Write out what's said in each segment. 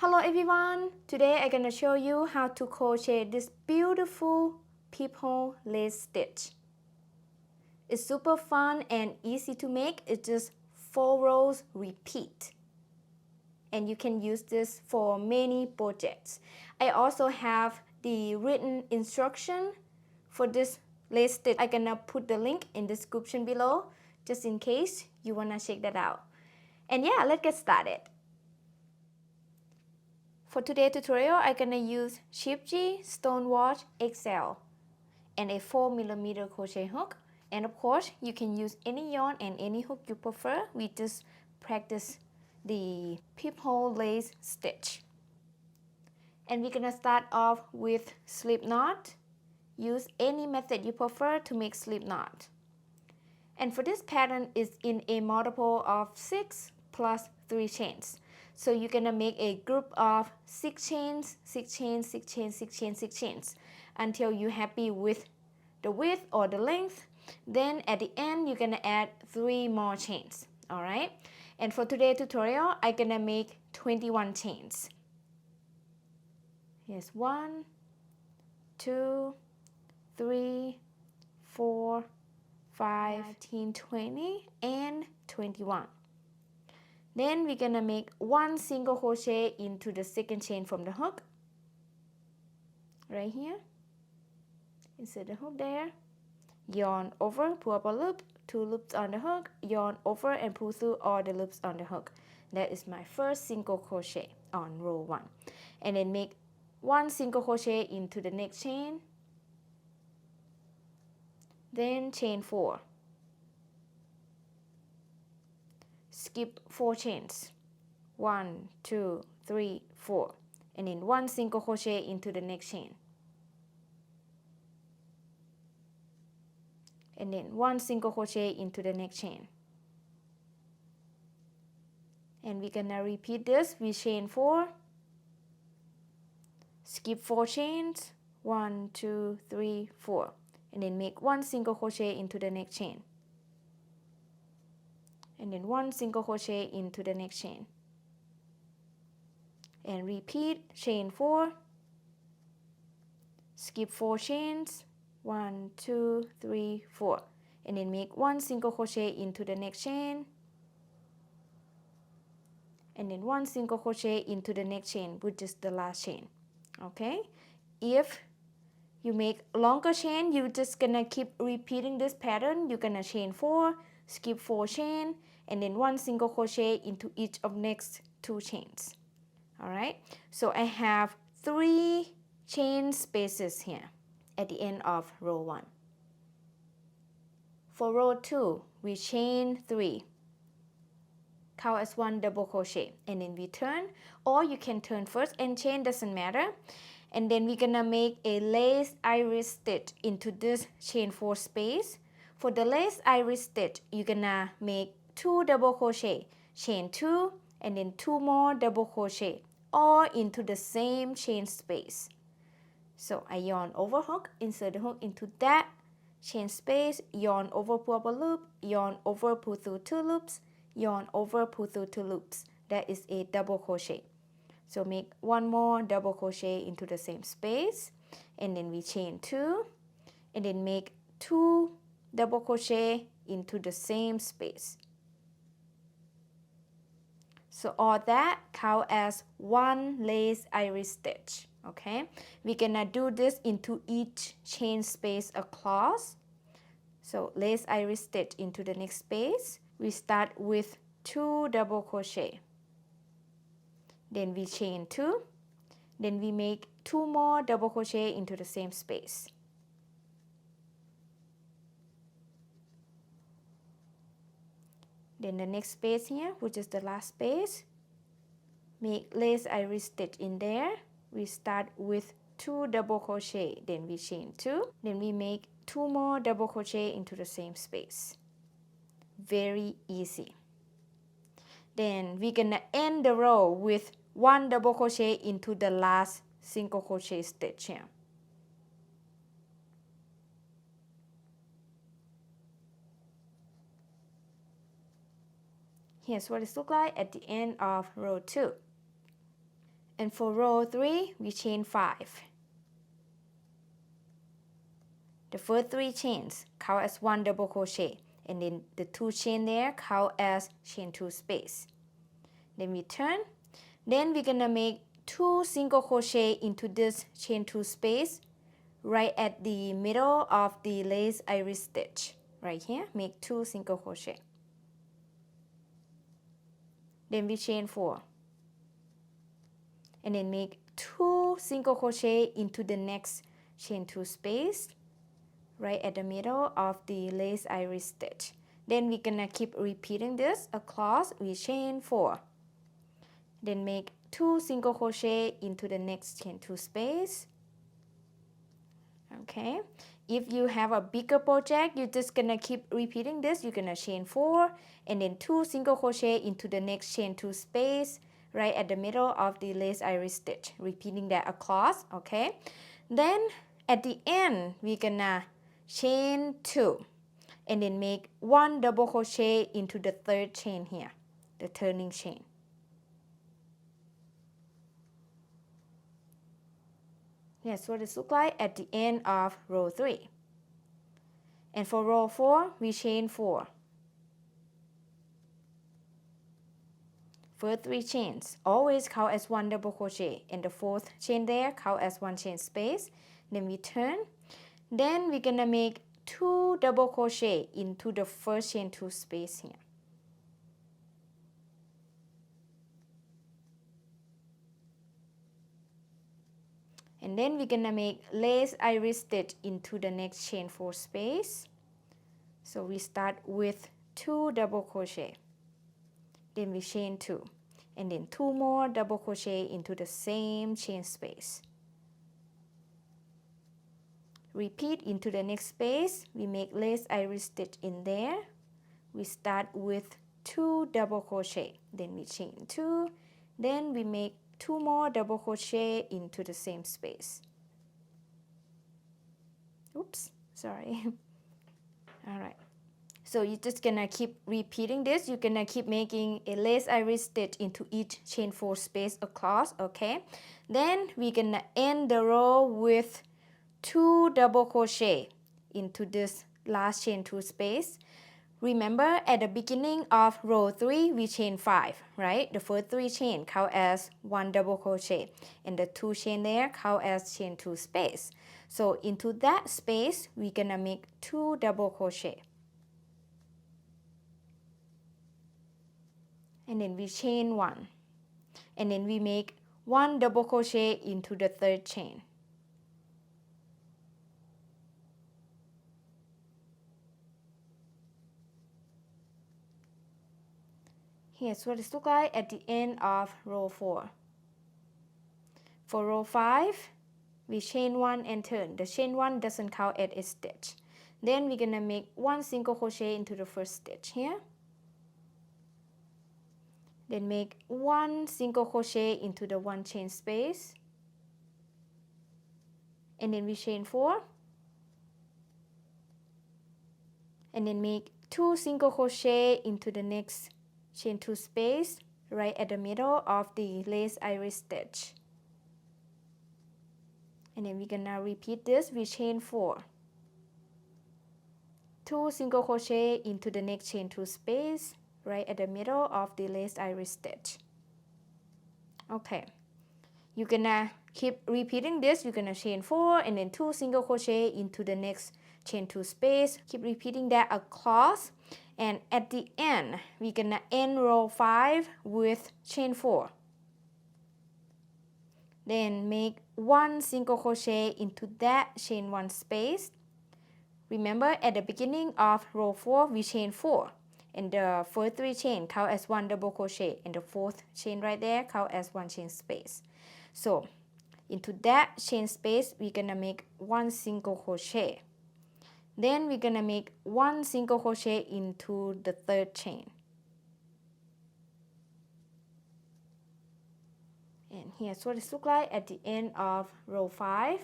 Hello everyone! Today I'm gonna show you how to crochet this beautiful peephole lace stitch. It's super fun and easy to make. It's just 4 rows repeat. And you can use this for many projects. I also have the written instruction for this lace stitch. I'm gonna put the link in the description below just in case you wanna check that out. And yeah, let's get started. For today's tutorial, I'm gonna use Ship G Stonewash XL and a 4mm crochet hook. And of course, you can use any yarn and any hook you prefer. We just practice the peephole lace stitch. And we're gonna start off with slip knot. Use any method you prefer to make slip knot. And for this pattern is in a multiple of 6 plus 3 chains. So you're gonna make a group of 6 chains, 6 chains, 6 chains, 6 chains, 6 chains until you're happy with the width or the length. Then at the end, you're gonna add 3 more chains, alright? And for today's tutorial, I'm gonna make 21 chains. Here's 1, 2, 3, 4, 5, 10, 20, and 21. Then we're gonna make 1 single crochet into the second chain from the hook. Right here. Insert the hook there. Yarn over, pull up a loop, 2 loops on the hook, yarn over and pull through all the loops on the hook. That is my first single crochet on row 1. And then make 1 single crochet into the next chain. Then chain 4. Skip 4 chains. 1, 2, 3, 4. And then 1 single crochet into the next chain. And then 1 single crochet into the next chain. And we're gonna repeat this with chain 4. Skip 4 chains. 1, 2, 3, 4. And then make 1 single crochet into the next chain. And then 1 single crochet into the next chain. And repeat chain 4. Skip 4 chains. 1, 2, 3, 4. And then make 1 single crochet into the next chain. And then 1 single crochet into the next chain, which is the last chain. Okay? If you make longer chain, you're just gonna keep repeating this pattern. You're gonna chain 4, skip 4 chain, and then 1 single crochet into each of next 2 chains. Alright, so I have 3 chain spaces here at the end of row 1. For row 2, we chain 3. Count as 1 double crochet, and then we turn, or you can turn first and chain, doesn't matter. And then we're gonna make a lace iris stitch into this chain 4 space. For the lace iris stitch, you're gonna make 2 double crochet, chain 2, and then 2 more double crochet, all into the same chain space. So I yarn over hook, insert the hook into that chain space, yarn over, pull up a loop, yarn over, pull through 2 loops, yarn over, pull through 2 loops. That is a double crochet. So make 1 more double crochet into the same space, and then we chain 2, and then make 2 double crochet into the same space. So all that count as 1 lace iris stitch. Okay, we're gonna do this into each chain space across. So lace iris stitch into the next space. We start with 2 double crochet. Then we chain 2. Then we make 2 more double crochet into the same space. Then the next space here, which is the last space, make lace iris stitch in there. We start with 2 double crochet, then we chain 2, then we make 2 more double crochet into the same space. Very easy. Then we're gonna end the row with 1 double crochet into the last single crochet stitch here. Here's what it looks like at the end of row 2. And for row 3, we chain 5. The first 3 chains count as 1 double crochet, and then the 2 chain there count as chain 2 space. Then we turn. Then we're gonna make 2 single crochet into this chain 2 space right at the middle of the lace iris stitch. Right here, make 2 single crochet. Then we chain 4. And then make 2 single crochet into the next chain 2 space right at the middle of the lace iris stitch. Then we're gonna keep repeating this across. We chain 4. Then make 2 single crochet into the next chain 2 space. Okay, if you have a bigger project, you're just gonna keep repeating this. You're gonna chain 4 and then 2 single crochet into the next chain 2 space right at the middle of the lace iris stitch, repeating that across. Okay, then at the end we're gonna chain 2 and then make 1 double crochet into the third chain here, the turning chain. That's what it looks like at the end of row 3. And for row 4, we chain 4. First 3 chains always count as 1 double crochet, and the fourth chain there count as 1 chain space. Then we turn. Then we're gonna make 2 double crochet into the first chain 2 space here. And then we're gonna make lace iris stitch into the next chain 4 space. So we start with 2 double crochet. Then we chain 2. And then 2 more double crochet into the same chain space. Repeat into the next space. We make lace iris stitch in there. We start with 2 double crochet. Then we chain 2. Then we make 2 more double crochet into the same space. Oops, sorry. All right. So you're just gonna keep repeating this. You're gonna keep making a lace iris stitch into each chain 4 space across, okay? Then we're gonna end the row with 2 double crochet into this last chain 2 space. Remember, at the beginning of row 3, we chain 5, right? The first 3 chain count as 1 double crochet, and the 2 chain there count as chain 2 space. So into that space, we're gonna make 2 double crochet. And then we chain 1. And then we make 1 double crochet into the third chain. Here's what it looks like at the end of row 4. For row 5, we chain 1 and turn. The chain 1 doesn't count as a stitch. Then we're gonna make 1 single crochet into the first stitch here. Then make 1 single crochet into the 1 chain space. And then we chain 4. And then make 2 single crochet into the next chain 2 space right at the middle of the lace iris stitch. And then we're gonna repeat this. We chain 4. 2 single crochet into the next chain 2 space right at the middle of the lace iris stitch. Okay, you're gonna keep repeating this. You're gonna chain 4 and then 2 single crochet into the next chain 2 space. Keep repeating that across. And at the end, we're gonna end row 5 with chain 4. Then make 1 single crochet into that chain 1 space. Remember, at the beginning of row 4, we chain 4. And the first 3 chain count as 1 double crochet. And the fourth chain right there count as 1 chain space. So, into that chain space, we're gonna make 1 single crochet. Then we're gonna make 1 single crochet into the third chain. And here's what it looks like at the end of row 5.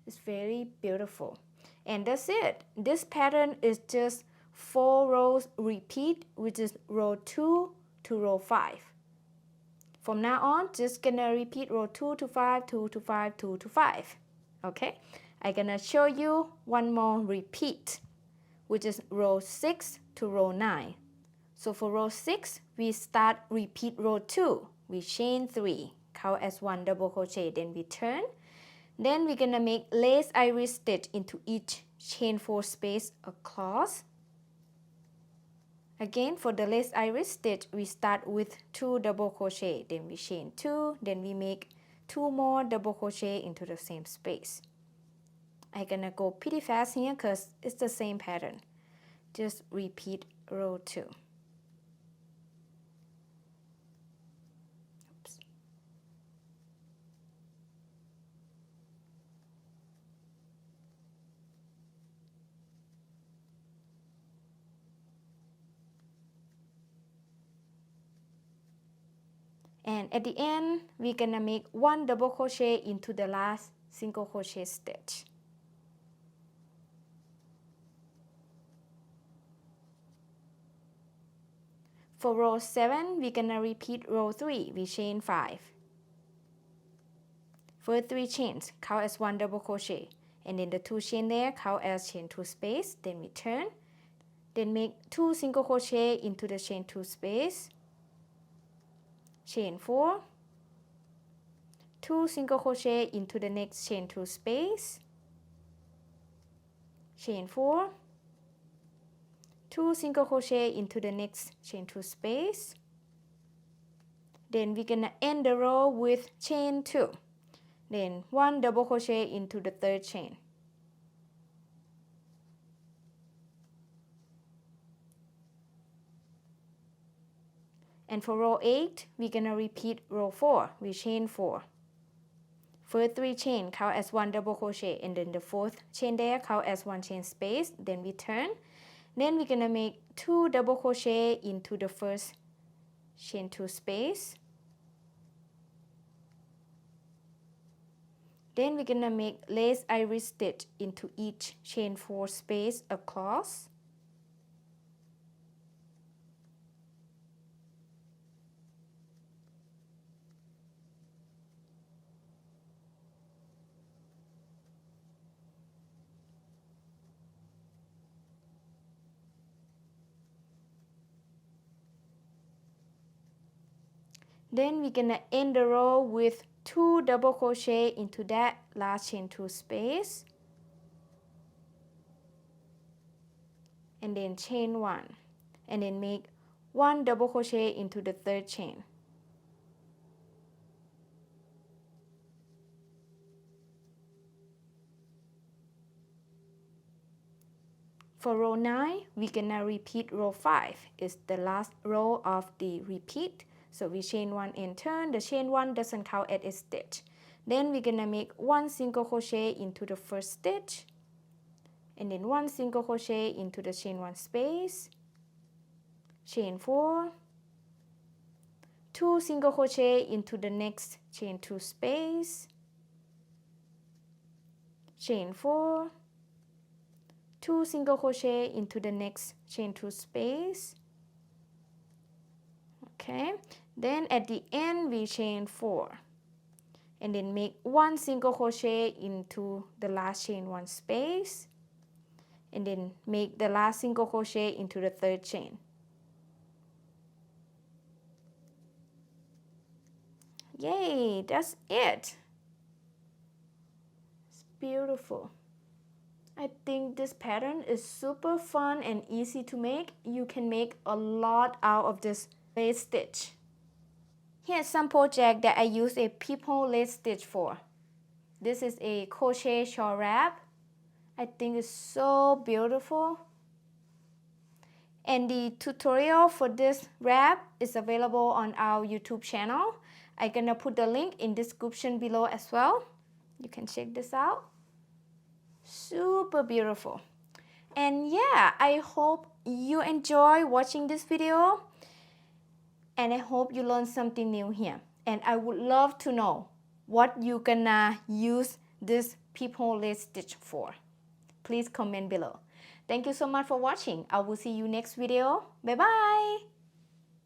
It's very beautiful. And that's it. This pattern is just 4 rows repeat, which is row 2 to row 5. From now on, just gonna repeat row 2 to 5, 2 to 5, 2 to 5. Okay, I'm gonna show you one more repeat, which is row 6 to row 9. So for row 6, we start repeat row 2. We chain 3, count as 1 double crochet, then we turn. Then we're gonna make lace iris stitch into each chain 4 space across. Again, for the lace iris stitch, we start with 2 double crochet, then we chain 2, then we make 2 more double crochet into the same space. I'm gonna go pretty fast here because it's the same pattern. Just repeat row 2. Oops. And at the end, we're gonna make 1 double crochet into the last single crochet stitch. For row 7, we're gonna repeat row 3. We chain 5. First 3 chains, count as 1 double crochet. And then the 2 chain there, count as chain 2 space. Then we turn. Then make 2 single crochet into the chain 2 space. Chain 4. 2 single crochet into the next chain 2 space. Chain 4. 2 single crochet into the next chain 2 space. Then we're gonna end the row with chain 2. Then 1 double crochet into the third chain. And for row 8, we're gonna repeat row 4. We chain 4. First 3 chain, count as 1 double crochet, and then the 4th chain there, count as 1 chain space. Then we turn. Then we're gonna make 2 double crochet into the first chain 2 space. Then we're gonna make lace iris stitch into each chain 4 space across. Then we're gonna end the row with 2 double crochet into that last chain 2 space. And then chain 1. And then make 1 double crochet into the third chain. For row 9, we're gonna repeat row 5. It's the last row of the repeat. So we chain 1 and turn. The chain 1 doesn't count as a stitch. Then we're gonna make 1 single crochet into the first stitch. And then 1 single crochet into the chain 1 space. Chain 4. 2 single crochet into the next chain 2 space. Chain 4. 2 single crochet into the next chain 2 space. Okay, then at the end we chain 4 and then make 1 single crochet into the last chain 1 space and then make the last single crochet into the third chain. Yay, that's it. It's beautiful. I think this pattern is super fun and easy to make. You can make a lot out of this lace stitch. Here's some project that I use a Peephole lace stitch for. This is a crochet shawl wrap. I think it's so beautiful. And the tutorial for this wrap is available on our YouTube channel. I'm gonna put the link in description below as well. You can check this out. Super beautiful. And yeah, I hope you enjoy watching this video. And I hope you learned something new here. And I would love to know what you're gonna use this Peephole lace stitch for. Please comment below. Thank you so much for watching. I will see you next video. Bye bye.